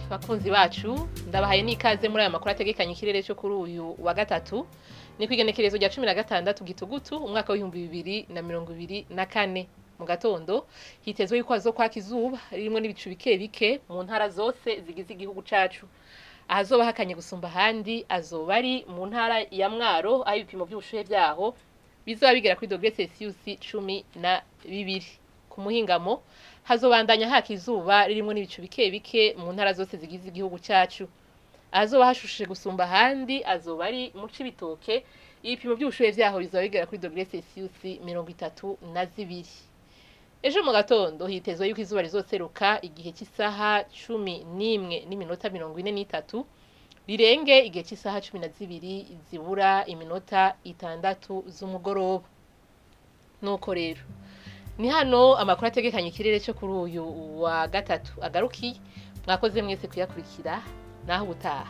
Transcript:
bakunzi bacu ndabahaye n'ikaze muri aya makuru ategekanya ikirere cyo kuri uyu wa gatatu ni kwigenekerezo rya 16 gitugutu umwaka wa 2024 mu gatondo hitezwe yuko azokwa Kizoba ririmo n'ibicu bike bike mu ntara zose zigize igihugu cacu ahazoba hakanye gusumba handi azoba ari mu ntara ya Mwaro aho ibipimo by'ubushuhe byaho bizoba bigera kuri dogere Celsius 12 ku muhingamo hazobandanya haka izuba ririmo n'ibicu bike bike mu ntara zose zigize igihugu cacu azoba hashushe gusumba handi azoba ari mu cibitoke ibipimo by'ubushuhe byaho bizoba bigera kuri dogere Celsius 32 ejo mu gatondo hitezwe yuko izuba rizoseruka igihe cy'isaha 11:43 rirenge igihe cy'isaha 12 zibura iminota 6 z'umugoroba nuko rero ni hano amakuru ategekanya ikirere cyo kuri uyu wa gatatu agaruki mwakoze mwese kuyakurikira naho ubutaha